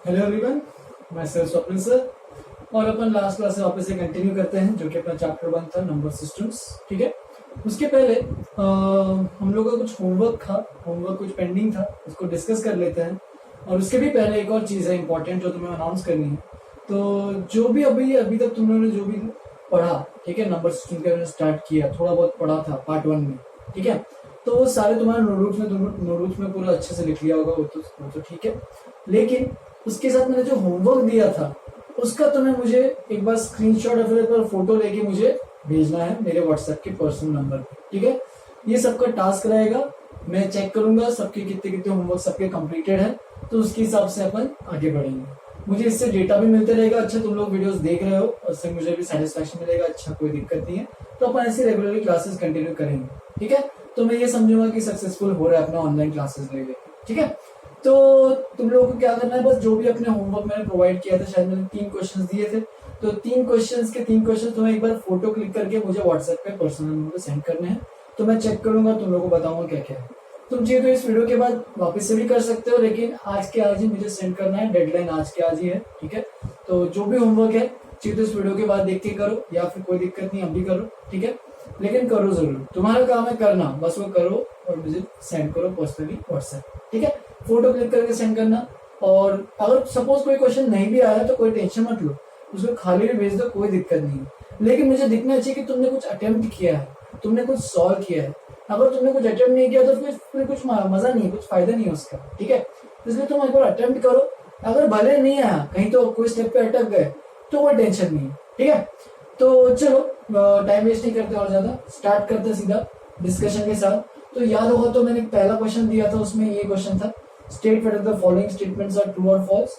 Hello everyone, मैं sir Swapnil sir और अपन last class से वापस से कंटिन्यू करते हैं जो कि अपना चैप्टर 1 था नंबर सिस्टम्स। ठीक है, उसके पहले हम लोगों का कुछ होमवर्क कुछ पेंडिंग था, उसको डिस्कस कर लेते हैं। और उसके भी पहले एक और चीज़ है इंपॉर्टेंट जो तुम्हें अनाउंस करनी है। तो जो भी अभी तक तुम लोगों ने जो भी पढ़ा, ठीक है, नंबर सिस्टम के मैंने स्टार्ट किया, थोड़ा बहुत पढ़ा था पार्ट 1 में, ठीक है, तो वो सारे तुम्हारे नोटबुक्स में पूरा अच्छे से लिख लिया होगा, वो तो ठीक है। लेकिन उसके साथ मैंने जो होमवर्क दिया था उसका तुम्हें मुझे एक बार स्क्रीनशॉट या फिर फोटो लेके मुझे भेजना है मेरे व्हाट्सएप के पर्सनल नंबर पे। ठीक है, ये सबका टास्क रहेगा, मैं चेक करूंगा सबके कितने कितने होमवर्क सबके कंप्लीटेड है, तो उसके हिसाब से अपन आगे बढ़ेंगे। मुझे इससे डेटा भी मिलते रहेगा, अच्छा तुम लोग वीडियोस देख रहे हो, उससे मुझे भी सेटिस्फेक्शन मिलेगा, अच्छा कोई दिक्कत नहीं है। तो अपन ऐसे रेगुलरली क्लासेस कंटिन्यू करेंगे। ठीक है, तो मैं ये समझूंगा कि सक्सेसफुल हो रहा है अपना ऑनलाइन क्लासेस ले लेके। ठीक है, तो तुम लोगों को क्या करना है, बस जो भी अपने होमवर्क मैंने प्रोवाइड किया था, शायद मैंने 3 क्वेश्चंस दिए थे, तो 3 क्वेश्चन तुम्हें एक बार फोटो क्लिक करके मुझे व्हाट्सएप पे पर्सनल नंबर पे सेंड करने हैं। तो मैं चेक करूंगा, तुम लोगों को बताऊंगा क्या क्या है। तुम चाहिए तो इस वीडियो के बाद वापस से भी कर सकते हो, लेकिन आज के आज ही मुझे सेंड करना है, डेडलाइन आज के आज ही है। ठीक है, तो जो भी होमवर्क है चाहिए तो इस वीडियो के बाद देख के करो, या फिर कोई दिक्कत नहीं अभी करो। ठीक है, लेकिन करो जरूर, तुम्हारा काम है करना, बस वो करो और मुझे सेंड करो पर्सनली व्हाट्सएप। ठीक है, फोटो क्लिक करके सेंड करना। और अगर सपोज कोई क्वेश्चन नहीं भी आया तो कोई टेंशन मत लो, उसको खाली भी भेज दो, कोई दिक्कत नहीं है। लेकिन मुझे दिखना चाहिए कि तुमने कुछ अटेम्प्ट किया है, तुमने कुछ सॉल्व किया है। अगर तुमने कुछ अटेम्प्ट नहीं किया तो फिर कुछ मजा नहीं है, कुछ फायदा नहीं है उसका। ठीक है, इसलिए तुम एक बार अटेम्प्ट करो, अगर भले नहीं आया, कहीं तो कोई स्टेप पे अटक गए तो कोई टेंशन नहीं है। ठीक है, तो चलो टाइम वेस्ट नहीं करते और ज्यादा स्टार्ट करते सीधा डिस्कशन के साथ। तो याद होगा तो मैंने पहला क्वेश्चन दिया था, उसमें ये क्वेश्चन था, state whether the following statements are true और फॉल्स।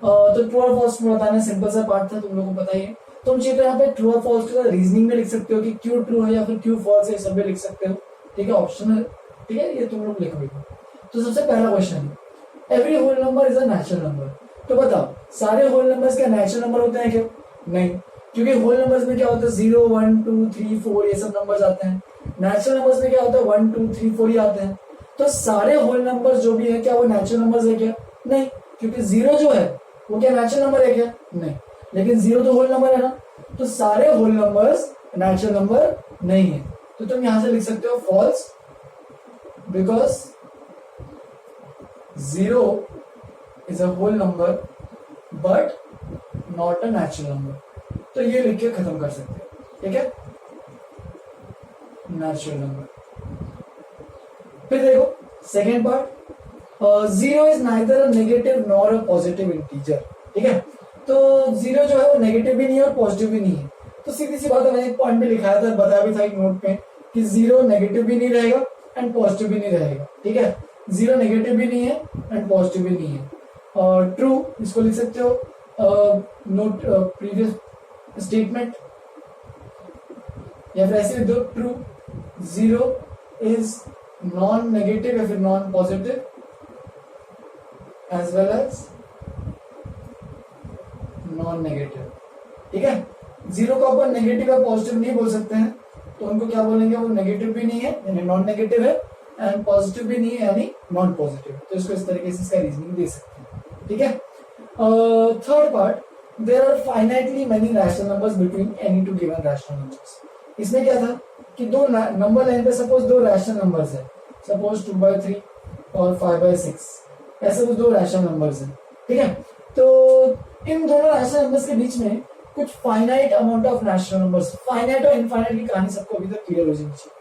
तो ट्रू और फॉल्स में बताना सिंपल सा पार्ट था, तुम लोगों को पता ही है। तुम चाहिए तो यहाँ पे ट्रू और फॉल्स के साथ रीजनिंग में लिख सकते हो कि क्यों ट्रू है या फिर क्यों फॉल्स है, सब में लिख सकते हो। ठीक है, ऑप्शनल। ठीक है, ये तुम लोग लिखोगे। तो सबसे पहला क्वेश्चन है, every whole number is a natural number. तो बताओ, सारे होल नंबर्स क्या नेचुरल नंबर होते हैं क्या? नहीं, क्योंकि होल नंबर्स में क्या होता है, 0 1 2 3 4 ये सब नंबर्स आते हैं। नेचुरल नंबर्स में क्या होता है, 1 2 3 4 ही आते हैं। तो सारे होल नंबर्स जो भी है क्या वो नेचुरल नंबर्स है क्या? नहीं, क्योंकि 0 जो है वो क्या नेचुरल नंबर है क्या? नहीं, लेकिन 0 तो होल नंबर है ना, तो सारे होल नंबर्स नेचुरल नंबर नहीं है। तो तुम यहां से लिख सकते हो false, because 0 is a whole number but not a natural number. तो ये लिख के खत्म कर सकते हो। ठीक है, नेचुरल नंबर। फिर देखो second part, 0 is neither a negative nor a positive integer. ठीक है, तो 0 जो है वो नेगेटिव भी नहीं है और पॉजिटिव भी नहीं है। तो सीधी सी बात है, मैंने एक पॉइंट में लिखाया था, बताया भी था एक नोट पे कि 0 नेगेटिव भी नहीं रहेगा एंड पॉजिटिव भी नहीं रहेगा। ठीक है, 0 नेगेटिव भी नहीं है एंड पॉजिटिव भी नहीं है। और ट्रू इसको लिख सकते हो, नोट प्रीवियस स्टेटमेंट, या फिर ऐसे लिख दो, ट्रू 0 इज नॉन नेगेटिव या फिर non positive as well as non negative. ठीक है, 0 को अपन नेगेटिव या पॉजिटिव नहीं बोल सकते हैं, तो उनको क्या बोलेंगे, वो नेगेटिव भी नहीं है यानी नॉन नेगेटिव है एंड पॉजिटिव भी नहीं है यानी नॉन पॉजिटिव। तो इसको इस तरीके से इसका रीजनिंग दे सकते हैं। ठीक है, third part, there are finitely many rational numbers between any two given rational numbers. इसमें क्या था कि दो नंबर लाइन पे सपोज 2 रैशनल नंबर्स है, सपोज 2/3 और 5/6, ऐसे वो 2 रैशनल नंबर्स हैं। ठीक है, तो इन दोनों रैशनल नंबर्स के बीच में कुछ finite amount of rational numbers, finite और इनफाइनाइट की कहानी सबको अभी तक क्लियर हो जानी चाहिए।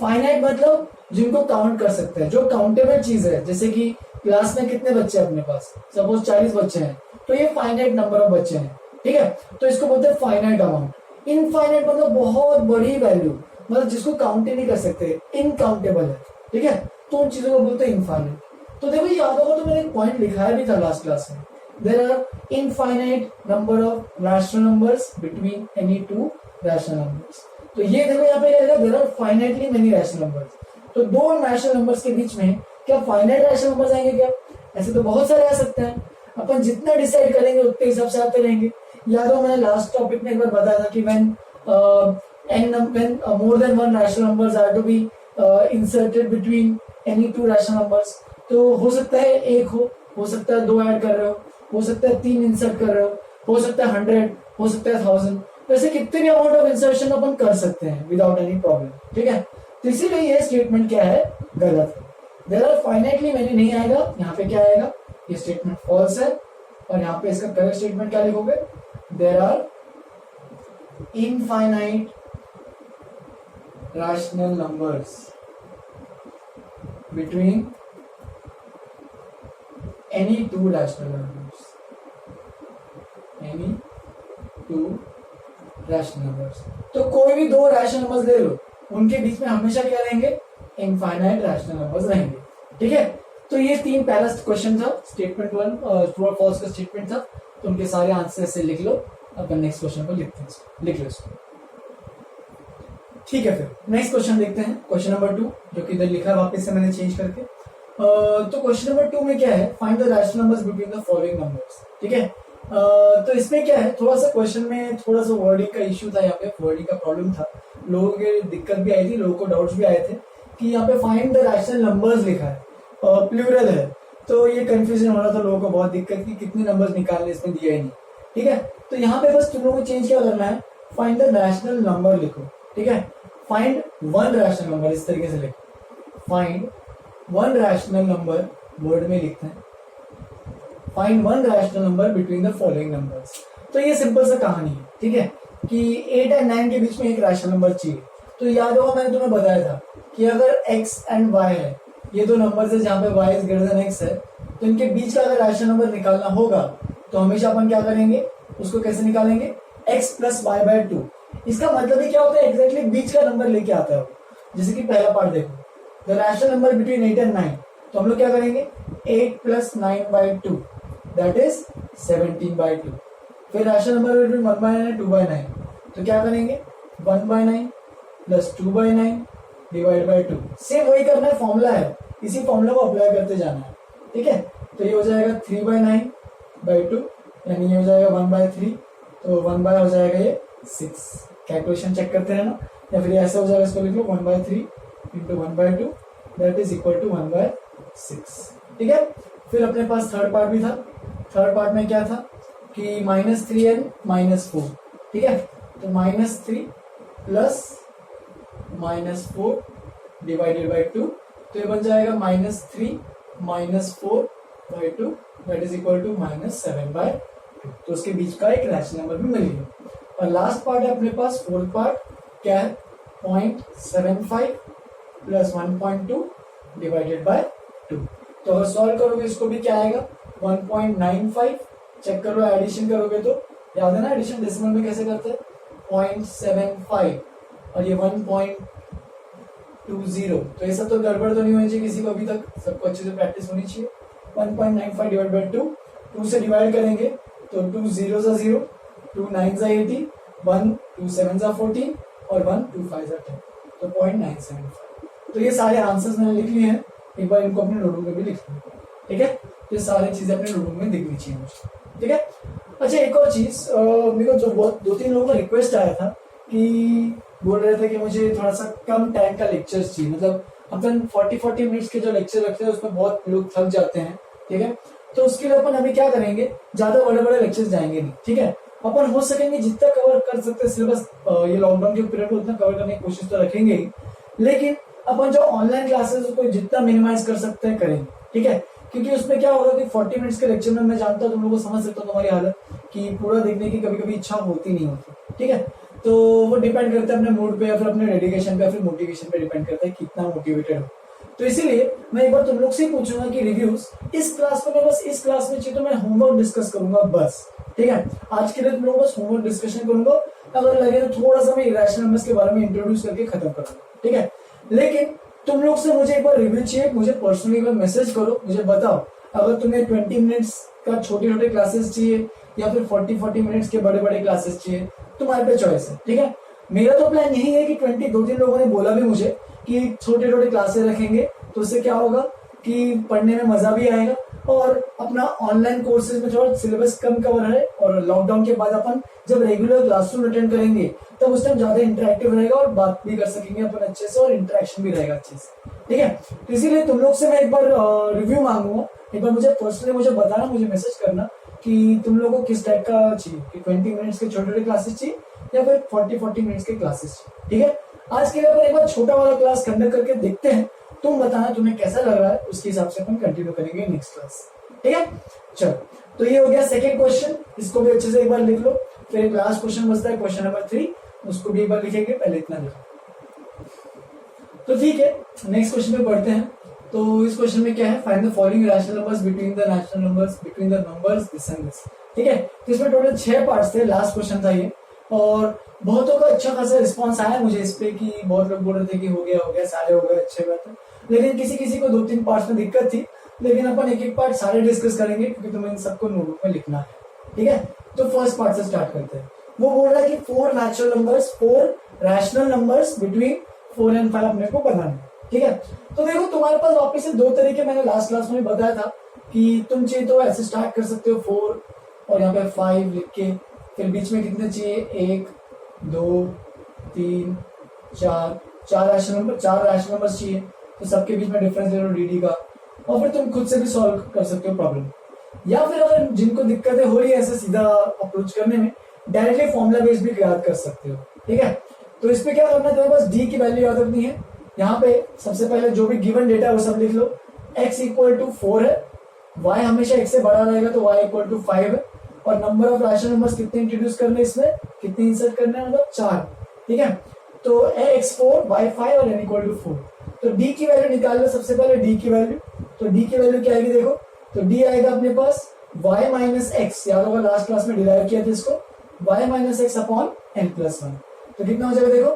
फाइनाइट मतलब जिनको काउंट कर सकते हैं, जो काउंटेबल चीज है, जैसे कि क्लास में कितने बच्चे हैं अपने पास, सपोज 40 बच्चे हैं, तो ये फाइनाइट नंबर ऑफ बच्चे हैं। ठीक है, तो इसको बोलते हैं फाइनाइट अमाउंट। इनफाइनाइट मतलब बहुत बड़ी वैल्यू, मतलब जिसको काउंट ही नहीं कर सकते, इनकाउंटेबल है। ठीक है, तो उन चीजों को बोलते हैं इनफाइनाइट। तो देखो याद होगा तो मैंने एक पॉइंट लिखाया भी था लास्ट क्लास में, there are infinite number of rational numbers between any 2 rational numbers. तो ये देखो यहाँ पे क्या है, there are finitely many rational numbers. तो 2 रैशनल नंबर्स के बीच में क्या फाइनाइट रैशनल नंबर्स आएंगे क्या? ऐसे तो बहुत सारे आ सकते हैं, अपन जितना डिसाइड करेंगे उतने हिसाब से आते रहेंगे। याद हो मैंने लास्ट टॉपिक में एक बार बताया था कि when more than one rational numbers are to be inserted between any 2 rational numbers, तो हो सकता है 1 हो सकता है 2 ऐड कर रहे हो, हो सकता है 3 इंसर्ट कर रहे हो सकता है 100, हो सकता है 1000, वैसे कितने भी अमाउंट ऑफ इंसर्शन अपन कर सकते हैं विदाउट एनी प्रॉब्लम, ठीक है। तो इसीलिए ये स्टेटमेंट क्या है, गलत है। देयर आर फाइनाइटली मैनी नहीं आएगा, यहाँ पे क्या आएगा, ये स्टेटमेंट फॉल्स है। और यहाँ पे इसका करेक्ट स्टेटमेंट क्या लिखोगे, there are infinite rational numbers between any two rational numbers, any two rational numbers. तो कोई भी दो रैशनल नंबर्स ले लो, उनके बीच में हमेशा क्या रहेंगे, इनफाइनाइट रैशनल नंबर्स रहेंगे, ठीक है। तो ये तीन पहला क्वेश्चन था, स्टेटमेंट 1 ट्रू और फॉल्स का स्टेटमेंट था। तो उनके सारे आंसर से लिख लो, अपन नेक्स्ट क्वेश्चन को लिखते हैं, लिख लो इसको, ठीक है। फिर नेक्स्ट क्वेश्चन देखते हैं, क्वेश्चन नंबर 2, जो कि इधर लिखा है वापस से मैंने चेंज करके। तो क्वेश्चन नंबर 2 में क्या है, find the rational numbers between the following numbers, ठीक है। तो इसमें क्या है, थोड़ा सा क्वेश्चन में थोड़ा सा वर्डिंग का इश्यू था, यहाँ पे वर्डिंग का प्रॉब्लम था, लोगों के दिक्कत भी आई थी, लोगों को डाउट्स भी आए थे कि यहाँ पे फाइंड द रैशनल नंबर्स लिखा है, प्लूरल है, तो ये कंफ्यूजन हो रहा था लोगों को, बहुत दिक्कत की कितने नंबर्स निकालने, इसमें दिया ही नहीं, ठीक है। तो यहाँ पे बस तुम लोगों को चेंज क्या करना है, फाइंड द रैशनल नंबर लिखो, ठीक है। फाइंड वन रैशनल नंबर, इस तरीके से लिखो, find one rational number, word में लिखते हैं, find one rational number between the following numbers. तो ये सिंपल सा कहानी है, ठीक है, कि 8 और 9 के बीच में एक रैशनल नंबर चाहिए। तो याद होगा मैंने तुम्हें बताया था कि अगर x एंड y है, ये दो नंबर्स है जहां पे y is greater than x है, तो इनके बीच का अगर रैशनल नंबर निकालना होगा तो हमेशा अपन क्या करेंगे, उसको कैसे निकालेंगे, x प्लस वाई बाय 2। इसका मतलब ही क्या होता है, एग्जैक्टली बीच का नंबर लेके आता है। जैसे कि पहला पार्ट देखो, the rational number between 8 and 9, तो हम लोग क्या करेंगे, 8 plus 9 by 2 that is 17 by 2। फिर rational number between 1 by 9 and 2 by 9, तो क्या करेंगे, 1 by 9 plus 2 by 9 divide by 2। Same वही करना है, फॉर्मूला है, इसी फॉर्मूला को अप्लाई करते जाना है, ठीक है। तो ये हो जाएगा 3 बाय 9 बाय 2, यानी ये हो जाएगा 1 बाय 3, तो 1 बाय हो जाएगा ये 6। कैलकुलेशन चेक करते रहना, या फिर ऐसा हो जाएगा, इसको लिख लो 1 by 3 into 1 by 2 that is equal to 1 by 6, ठीक है। फिर अपने पास थर्ड पार्ट भी था, थर्ड पार्ट में क्या था कि -3 एंड -4, ठीक है। तो -3 प्लस -4 डिवाइडेड बाय 2, तो ये बन जाएगा -3 -4 by 2 that is equal to -7 by 2। तो उसके बीच का एक रैशनल नंबर भी मिल गया। और लास्ट पार्ट है अपने पास, फोर्थ पार्ट क्या है, 0.75 प्लस 1.2 डिवाइडेड बाय 2। तो अगर सॉल्व करोगे इसको भी क्या आएगा, 1.95, चेक करो एडिशन करोगे तो याद है ना, एडिशन डेसिमल में कैसे करते हैं, 0.75 और ये 1.20। तो ऐसा तो गड़बड़ तो नहीं होनी चाहिए किसी को अभी तक, सबको अच्छे से प्रैक्टिस होनी चाहिए। 1.95 डिवाइड बाय 2, 2 से डिवाइड करेंगे तो 2 0 सा 0, 2 9 सा 80, 1 2 7 सा 14 और 1 2 5 सा 10, तो 0.975। तो ये सारे आंसर्स मैंने लिख लिए हैं, एक बार इनको अपने नोटबुक में भी लिख लो, ठीक है। तो ये सारी चीजें अपने नोटबुक में दिखनी चाहिए मुझे, ठीक है। अच्छा एक और चीज, मेरे को जो बहुत 2-3 लोगों का रिक्वेस्ट आया था कि बोल रहे थे कि मुझे थोड़ा सा कम टाइम का लेक्चर चाहिए, मतलब अपन 40-40 मिनट्स के जो लेक्चर रखते हैं उसमें बहुत लोग थक जाते हैं, ठीक है। तो उसके लिए अपन अभी क्या करेंगे, ज्यादा बड़े बड़े लेक्चर्स जाएंगे नहीं, ठीक है। अपन हो सकेंगे जितना कवर कर सकते हैं सिलेबस, ये लॉकडाउन के पीरियड में उतना कवर करने की कोशिश तो रखेंगे ही, लेकिन अपन जो ऑनलाइन क्लासेस को जितना मिनिमाइज कर सकते हैं करेंगे, ठीक है। क्योंकि उसमें क्या होगा कि 40 मिनट्स के लेक्चर में मैं जानता हूँ तुम लोगों को, समझ सकता हूँ तुम्हारी हालत कि पूरा देखने की कभी कभी इच्छा होती नहीं होती, ठीक है। तो वो डिपेंड करता है अपने मूड पे या फिर अपने डेडिकेशन पे या फिर मोटिवेशन पे डिपेंड करता है कितना मोटिवेटेड हो। तो इसीलिए मैं एक बार तुम लोग से पूछूंगा कि रिव्यूज इस क्लास में, मैं बस इस क्लास में चाहिए तो मैं होमवर्क डिस्कस करूंगा बस, ठीक है। आज के लिए तुम लोग बस होमवर्क डिस्कशन करूंगा, अगर लगे तो थोड़ा सा मैं इरेशनल नंबर्स के बारे में इंट्रोड्यूस करके खत्म करूंगा, ठीक है। लेकिन तुम लोग से मुझे एक बार रिव्यू चाहिए, मुझे पर्सनली एक बार मैसेज करो, मुझे बताओ अगर तुम्हें 20 मिनट्स का छोटे छोटे क्लासेस चाहिए या फिर 40-40 मिनट्स के बड़े बड़े क्लासेस चाहिए, तुम्हारे पे चॉइस है, ठीक है। मेरा तो प्लान यही है कि 2-3 लोगों ने बोला भी मुझे कि छोटे छोटे क्लासेस रखेंगे तो उससे क्या होगा कि पढ़ने में मजा भी आएगा और अपना ऑनलाइन कोर्सेज में थोड़ा सिलेबस कम कवर है, और लॉकडाउन के बाद अपन जब रेगुलर क्लासरूम अटेंड करेंगे तब उस टाइम ज्यादा इंटरेक्टिव रहेगा और बात भी कर सकेंगे अपन अच्छे से और इंटरेक्शन भी रहेगा अच्छे से, ठीक है। तो इसीलिए तुम लोग से मैं एक बार रिव्यू मांगूंगा, एक बार मुझे पर्सनली मुझे बताना, मुझे मैसेज करना कि तुम लोगों को किस टाइप का चाहिए, कि 20 मिनट्स के छोटे छोटे क्लासेस चाहिए या फिर 40 मिनट्स के क्लासेस चाहिए। ठीक है, आज के लिए अपन एक बार छोटा वाला क्लास कंडक्ट करके देखते हैं, तुम बताना तुम्हें कैसा लग रहा है, उसके हिसाब से अपन कंटिन्यू करेंगे नेक्स्ट क्लास। ठीक है, चलो तो ये हो गया सेकेंड क्वेश्चन, इसको भी अच्छे से एक बार लिख लो। फिर एक लास्ट क्वेश्चन बचता है क्वेश्चन नंबर 3, उसको भी एक बार लिखेंगे, पहले इतना लिखो। तो ठीक है, नेक्स्ट क्वेश्चन पे पढ़ते हैं। तो इस क्वेश्चन में क्या है, find the following rational numbers between the rational numbers between the numbers this and this. ठीक है, तो इसमें टोटल 6 पार्ट्स थे, लास्ट क्वेश्चन था ये, और बहुतों का अच्छा खासा रिस्पांस आया मुझे इस पे कि बहुत लोग बोल रहे थे कि हो गया सारे हो गए, अच्छे बात है। लेकिन किसी किसी को 2-3 पार्ट्स में दिक्कत थी, लेकिन अपन एक एक पार्ट सारे डिस्कस करेंगे क्योंकि तुम्हें इन सबको नोटबुक में लिखना है। ठीक है, तो फर्स्ट पार्ट से स्टार्ट करते हैं। वो बोल रहा है कि 4 रैशनल नंबर्स बिटवीन 4 and 5 अपने को बनाना है। ठीक है, तो देखो तुम्हारे पास वापस से 2 तरीके मैंने लास्ट क्लास में बताया था कि तुम चाहिए तो ऐसे स्टार्ट कर सकते हो 4 और यहाँ पे 5 लिख के, फिर बीच में कितने चाहिए, 1 2 3 4 रैशनल नंबर चाहिए, तो सबके बीच में डिफरेंस ले लो dd का, और फिर तुम खुद से भी सॉल्व कर सकते हो प्रॉब्लम। या फिर अगर जिनको दिक्कतें हो रही है ऐसे सीधा अप्रोच करने में, डायरेक्टली फॉर्मूला बेस भी याद कर सकते हो। ठीक है, तो इस पे क्या करना है, तुम्हारे पास डी की वैल्यू याद रखनी है। यहाँ पे सबसे पहले जो भी गिवन डेटा है वो सब लिख लो। x इक्वल टू 4 है, y हमेशा x से बड़ा रहेगा तो y इक्वल टू 5 है, और नंबर ऑफ रैशनल नंबर्स कितने इंट्रोड्यूस करने हैं, इसमें कितने इंसर्ट करने हैं, मतलब 4। ठीक है, तो x 4 y 5 और n इक्वल टू 4। तो d की वैल्यू निकाल लो सबसे पहले, d की वैल्यू, तो d की वैल्यू क्या आएगी देखो, तो d आएगा अपने पास y माइनस एक्स, याद होगा लास्ट क्लास में डिराइव किया था इसको, y minus x upon n plus 1। तो कितना हो जाएगा देखो,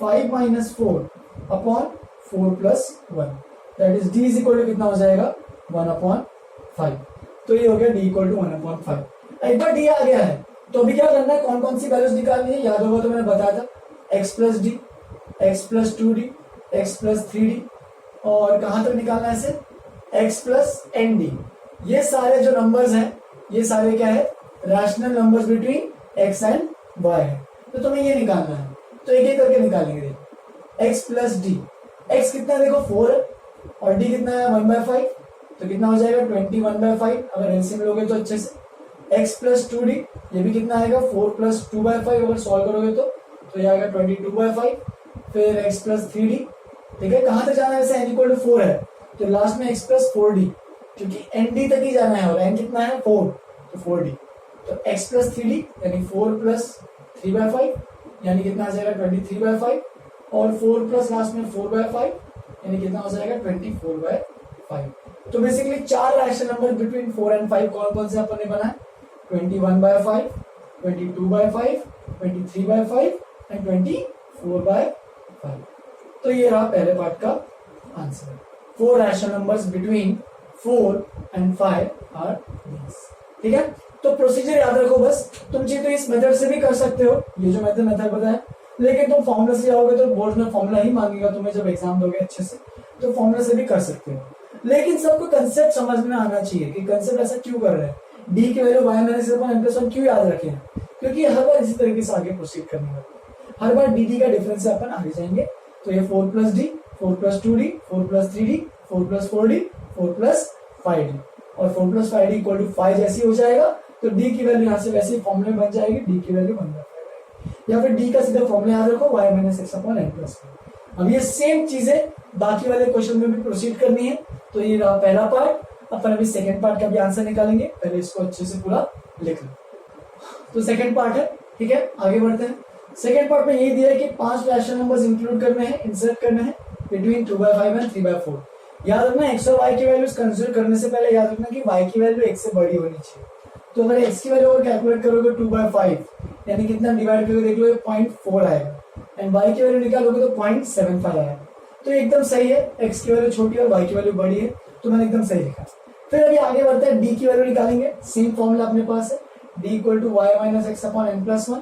5 minus 4 upon 4 plus 1, that is d is equal to कितना हो जाएगा, 1 अपॉन 5। तो ये हो गया d इक्वल टू 1 अपॉन 5। एक बार d आ गया है तो अभी क्या करना है, कौन कौन सी वैल्यूज निकालनी है, याद होगा तो मैंने बताया था, x plus D, x plus 2d, x plus 3d, और कहां तक निकालना है इसे, x प्लस एन डी। ये सारे जो नंबर्स हैं ये सारे क्या है, rational numbers between x and y है, तो तुम्हें ये निकालना है। तो एक एक करके निकालेंगे। x प्लस डी, x कितना देखो 4 है और d कितना है 1/5, तो कितना हो जाएगा 21/5, अगर एलसीएम लोगे तो अच्छे से। x प्लस 2d, ये भी कितना आएगा 4 प्लस 2/5, अगर सॉल्व करोगे तो ये आएगा 22/5। फिर x प्लस 3d, ठीक है, कहां तक जाना है वैसे, n इक्वल टू 4 है तो लास्ट में x प्लस 4d, क्योंकि nd तक ही जाना है और n कितना है 4, तो 4d। तो x प्लस 3d यानी 4 प्लस 3/5 यानी कितना आ जाएगा 23/5, और 4 प्लस लास्ट में 4/5 यानी कितना हो जाएगा 24/5। तो basically 4 rational number between 4 and 5 कौन कौन से अपन ने बनाए, 21/5, 22/5, 23/5 एंड 24/5। तो ये रहा पहले पार्ट का answer. 4 rational numbers between 4 and 5 are these. ठीक है, तो प्रोसीजर याद रखो बस, तुम चाहिए तो इस मेथड से भी कर सकते हो, ये जो मेथड बताया, लेकिन तुम फॉर्मूला से जाओगे तो बोर्ड में फॉर्मूला ही मांगेगा तुम्हें जब एग्जाम दोगे अच्छे से, तो फॉर्मूला से भी कर सकते हो। लेकिन सबको कंसेप्ट समझ में आना चाहिए कि कंसेप्ट ऐसा क्यों कर रहे हैं, डी की value y minus n plus 1 क्यों याद रखे हैं, क्योंकि हर बार इसी तरीके से आगे प्रोसीड करने वाले, हर बार डी का डिफरेंस से अपन आगे जाएंगे। तो ये 4 plus D, 4 plus 2d, 4 plus 3d, 4 plus 4d, 4 plus 5d, और 4 प्लस 5d इक्वल टू 5 जैसी हो जाएगा तो d की वैल्यू यहाँ से वैसे ही फॉर्मूले बन जाएगी, d की वैल्यू 1/5, या फिर d का सीधा फॉर्मूला याद रखो y minus x upon n plus 1। अब ये सेम चीजें बाकी वाले क्वेश्चन में भी प्रोसीड करनी है। तो ये रहा पहला पार्ट, अपन अभी सेकंड पार्ट का भी आंसर निकालेंगे, पहले इसको अच्छे से पूरा लिख लो। तो सेकंड पार्ट है, ठीक है, आगे बढ़ते हैं। सेकंड पार्ट में यही दिया है कि 5 रैशनल नंबर्स इंक्लूड करने हैं, इंसर्ट करने हैं बिटवीन 2/5 एंड 3/4। याद रखना x और y की वैल्यूज कंसीडर करने से पहले याद रखना कि y की वैल्यू x से बड़ी होनी चाहिए। तो अगर x की वैल्यू अगर कैलकुलेट करोगे 2/5 यानी कितना डिवाइड करके देख लो 0.4 आएगा, एंड y की वैल्यू निकालोगे तो 0.75 आएगा। तो एकदम सही है, x की वैल्यू छोटी है और y की वैल्यू बड़ी है, तो मैंने एकदम सही लिखा। फिर अभी आगे बढ़ते हैं, d की वैल्यू निकालेंगे, सेम फॉर्मूला अपने पास है, d equal to y minus x upon n plus 1।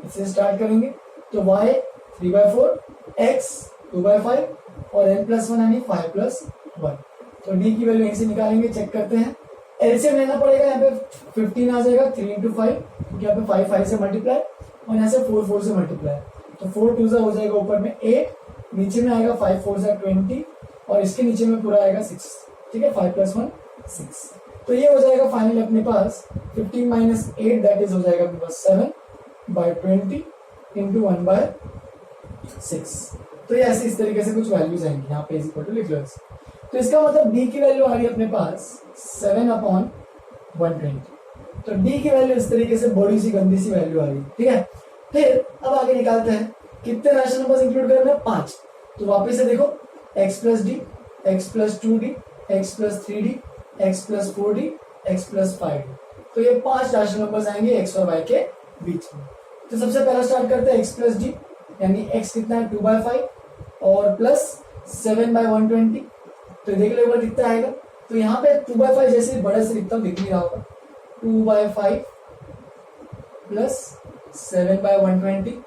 इससे स्टार्ट करेंगे तो y 3/4, x 2/5 और n प्लस 1 यानी 5 प्लस 1। तो d की वैल्यू यहीं से निकालेंगे, चेक करते हैं। एलसीएम लेना पड़ेगा, यहाँ पे 15 आ जाएगा 3 into 5, क्योंकि यहाँ पे 5 5 से मल्टीप्लाई और यहाँ से 4 4 से मल्टीप्लाई, तो 4 2 हो जाएगा ऊपर में 8, नीचे में आएगा 5 4 20 और इसके नीचे में पूरा आएगा 6। ठीक है, 5 प्लस 1 6। तो ये हो जाएगा फाइनल अपने पास 15 माइनस 8 दैट इज हो जाएगा अपने पास 7/20 इंटू 1/6। तो ये ऐसे इस तरीके से कुछ वैल्यूज आएंगी, यहाँ पे इक्वल टू लिख लो ऐसे। तो इसका मतलब डी की वैल्यू आ रही है अपने पास 7/120। तो डी की वैल्यू इस तरीके से बड़ी सी गंदी सी वैल्यू आ रही है, ठीक है। फिर अब आगे निकालते हैं कितने रैशनल नंबर्स इंक्लूड करने हैं, 5। तो वापस से देखो x plus D, x plus 2d, x plus 3d, x plus 4d, x plus 5d। तो ये 5 रैशनल नंबर्स आएंगे x और y के बीच में। तो सबसे पहला स्टार्ट करते हैं x प्लस डी, यानी x कितना है 2/5 और प्लस 7/120। तो देख लो एक बार कितना आएगा। तो यहाँ पे 2/5 जैसे बड़े से लिखता हूँ, दिख नहीं रहा होगा, 2/5 प्लस 7/120,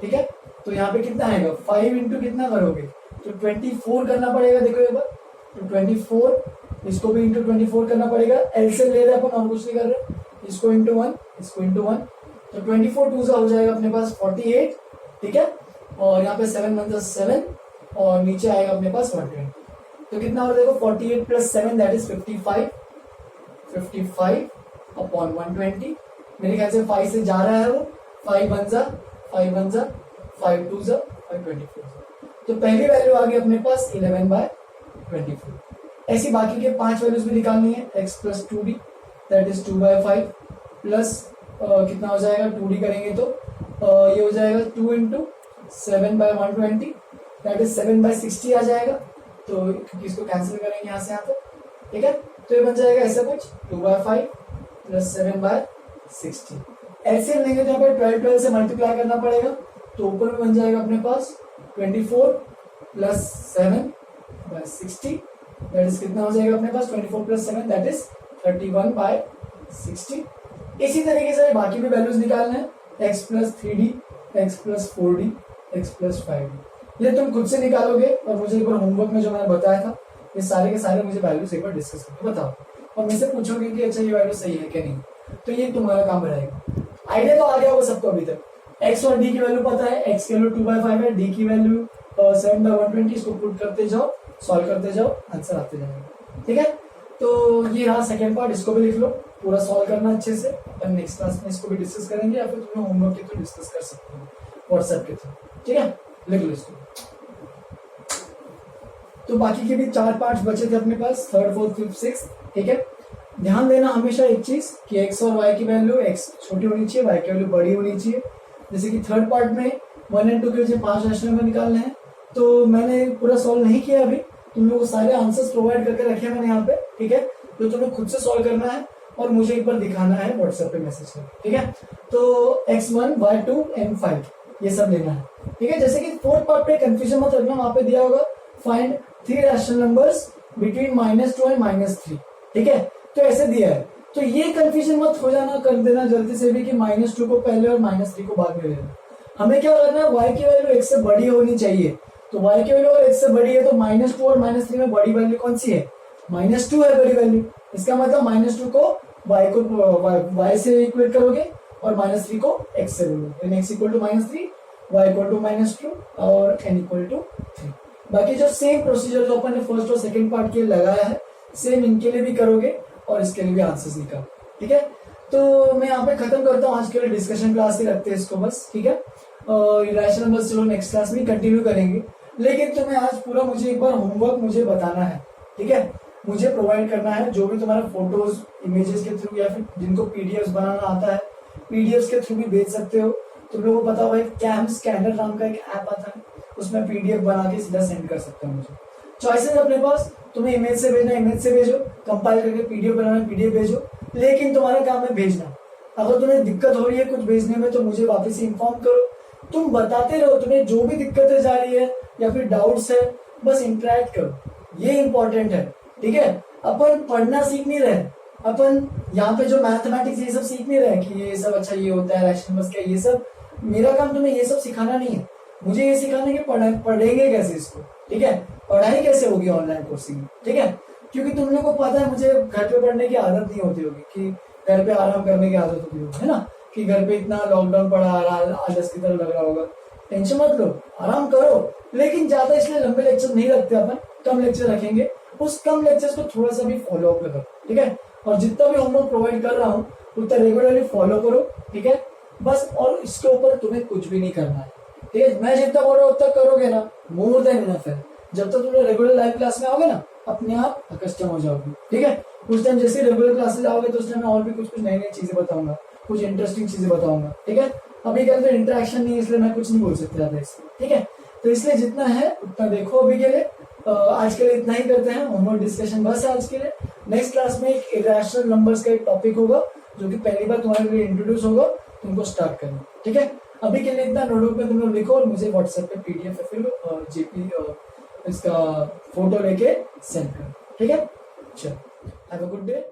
ठीक है। तो यहाँ पे कितना आएगा 5 इंटू कितना करोगे तो 24 करना पड़ेगा, देखो एक बार। तो 24, इसको भी इंटू 24 करना पड़ेगा, एलसीएम ले रहे हैं अपन और कुछ नहीं कर रहे, इसको इंटू 1, इसको इंटू 1। तो 24 2 हो जाएगा अपने पास 48, ठीक है। और यहाँ पे 7 × 7 और नीचे आएगा अपने पास 120। तो कितना हो देखो 48 प्लस 7 दैट इज 55/120। मेरे ख्याल से 5 से जा रहा है वो, 5 1 जा 5 1 जा 5 2 जा 5/24। तो पहली वैल्यू आ गई अपने पास 11/24। ऐसी बाकी के 5 वैल्यूज भी निकालनी है। x plus 2d that is 2/5 plus कितना हो जाएगा 2d करेंगे तो ये हो जाएगा 2 इंटू 7/120 दैट इज 7/60 आ जाएगा। तो क्योंकि इसको कैंसिल करेंगे यहाँ से यहाँ तक, ठीक है। तो ये बन जाएगा ऐसा कुछ 2/5 प्लस 7/60। एलसीएम लेंगे तो यहाँ पर 12 से मल्टीप्लाई करना पड़ेगा। तो ऊपर में बन जाएगा अपने पास 24 प्लस 7/60 दैट इज कितना हो जाएगा अपने पास 24 प्लस 7 दैट इज 31/60। इसी तरीके से बाकी भी वैल्यूज निकालना है, x plus 3d, x plus 4d, x plus 5d। ये तुम खुद से निकालोगे और मुझे एक बार होमवर्क में जो मैंने बताया था ये सारे के सारे मुझे वैल्यूज एक बार डिस्कस करके बताओ और मुझसे पूछोगे कि अच्छा ये वैल्यू सही है क्या नहीं। तो ये तुम्हारा काम रहेगा। आइडिया तो आ गया होगा सबको अभी तक। x और d की वैल्यू पता है, x की वैल्यू 2/5 है, d की वैल्यू 7/120। इसको पुट करते जाओ, सॉल्व करते जाओ, आंसर आते जाएगा, ठीक है। तो ये रहा सेकेंड पार्ट, इसको भी लिख लो, पूरा सॉल्व करना अच्छे से। अपन नेक्स्ट क्लास में इसको भी डिस्कस करेंगे या फिर तुम्हें होमवर्क के थ्रू डिस्कस कर सकते हो व्हाट्सएप के थ्रू, ठीक है। लिख लो इसको। तो बाकी के भी 4 पार्ट्स बचे थे अपने पास, 3rd 4th 5th 6th, ठीक है। ध्यान देना हमेशा एक चीज कि x और y की वैल्यू x छोटी होनी चाहिए, y की वैल्यू बड़ी होनी चाहिए। जैसे कि 3rd पार्ट में 1 और 2 के 5 रैशनल नंबर निकालने हैं, तो मैंने पूरा सॉल्व नहीं किया अभी, तुम लोगों को सारे आंसर्स प्रोवाइड करके रखे हैं मैंने यहाँ पे, ठीक है। तो तुम्हें खुद से सॉल्व करना है और मुझे एक बार दिखाना है व्हाट्सएप पे मैसेज कर, ठीक है। तो x1 y2 m5 ये सब लेना है, ठीक है। जैसे कि 4th पार्ट पे कंफ्यूजन मत रखना, वहां पे दिया होगा फाइंड 3 रैशनल नंबर्स बिटवीन -2 और -3, ठीक है। तो ऐसे दिया है, तो ये कंफ्यूजन मत हो जाना, कर देना जल्दी से भी कि -2 को पहले और -3 को बाद में लेना। हमें क्या करना है, y की वैल्यू x से बड़ी होनी चाहिए। तो y की वैल्यू अगर x से बड़ी है तो -2 और -3 में बड़ी वैल्यू कौन सी है, -2 है बड़ी वैल्यू। इसका मतलब -2 को y से इक्वेट करोगे और -3 को x से बोलोगे, x = -3, y = -2 और n = 3। बाकी जो सेम प्रोसीजर जो अपन ने फर्स्ट और सेकंड पार्ट के लिए लगाया है सेम इनके लिए भी करोगे और इसके लिए भी आंसर्स निकालो, ठीक है। तो मैं यहाँ पे खत्म करता हूँ आज के लिए, डिस्कशन क्लास ही रखते हैं इसको बस, ठीक है। रैशनल नंबर्स चलो नेक्स्ट क्लास में कंटिन्यू करेंगे, लेकिन तुम्हें आज पूरा मुझे एक बार होमवर्क मुझे बताना है, ठीक है। मुझे प्रोवाइड करना है जो भी तुम्हारा फोटोज इमेजेस के थ्रू या फिर जिनको पीडीएफ बनाना आता है पीडीएफ के थ्रू भी भेज सकते हो। तुम लोगों को पता होगा कैम स्कैनर नाम का एक ऐप आता है, उसमें पीडीएफ बना के सीधा सेंड कर सकते हो मुझे। चॉइसेस अपने पास, तुम्हें इमेज से भेजना इमेज से भेजो, कंपाइल करके पीडीएफ बनाना पीडीएफ भेजो, लेकिन तुम्हारा काम है भेजना। अगर तुम्हें दिक्कत हो रही है कुछ भेजने में तो मुझे वापस से इन्फॉर्म करो, तुम बताते रहो तुम्हें जो भी दिक्कतें जा रही है या फिर डाउट्स है, बस इंटरेक्ट करो, ये इंपॉर्टेंट है, ठीक है। अपन पढ़ना सीख नहीं रहे, अपन यहाँ पे जो मैथमेटिक्स ये सब सीख नहीं रहे कि ये सब अच्छा ये होता है रैशनल नंबर्स क्या, ये सब मेरा काम तुम्हें ये सब सिखाना नहीं है, मुझे ये सिखाना है कि पढ़ेंगे कैसे इसको, ठीक है। पढ़ाई कैसे होगी ऑनलाइन कोर्सिंग में, ठीक है। क्योंकि तुम लोग को पता है मुझे घर पे पढ़ने की आदत नहीं होती होगी, कि घर पे आराम करने की आदत होती होगी, है ना, कि घर पे इतना लॉकडाउन पड़ा आलस की तरह लग रहा होगा। टेंशन मत लो, आराम करो, लेकिन ज्यादा इसलिए लंबे लेक्चर नहीं रखते अपन, कम लेक्चर रखेंगे। उस कम लेक्चर्स को थोड़ा सा भी फॉलो अप करो, ठीक है। और जितना भी होमवर्क प्रोवाइड कर रहा हूँ उतना रेगुलरली फॉलो करो, ठीक है बस। और इसके ऊपर तुम्हें कुछ भी नहीं करना है, ठीक है। मैं जितना बोल रहा हूँ उतना करोगे ना, मोर देन इनफ है। जब तक तुम रेगुलर लाइव क्लास में आओगे ना, अपने आप अकस्टम हो जाओगे, ठीक है। उस टाइम जैसे रेगुलर क्लासेस आओगे तो उस टाइम मैं और भी कुछ नई नई चीजें बताऊंगा, कुछ इंटरेस्टिंग चीजें बताऊंगा, ठीक है। अभी क्या तो इंटरेक्शन नहीं है, इसलिए मैं कुछ नहीं बोल सकता ज्यादा इसलिए, ठीक है। तो इसलिए जितना है उतना देखो अभी के लिए। आज के लिए इतना ही करते हैं, होमवर्क डिस्कशन बस है आज के लिए। नेक्स्ट क्लास में एक इरेशनल नंबर्स का एक टॉपिक होगा जो कि पहली बार तुम्हारे लिए इंट्रोड्यूस होगा, तुमको स्टार्ट करना, ठीक है। अभी के लिए इतना नोटबुक में तुम लोग लिखो और मुझे व्हाट्सएप पे पीडीएफ फिर जेपी इसका फोटो लेके सेंड करो, ठीक है। चलो, हैव अ गुड डे।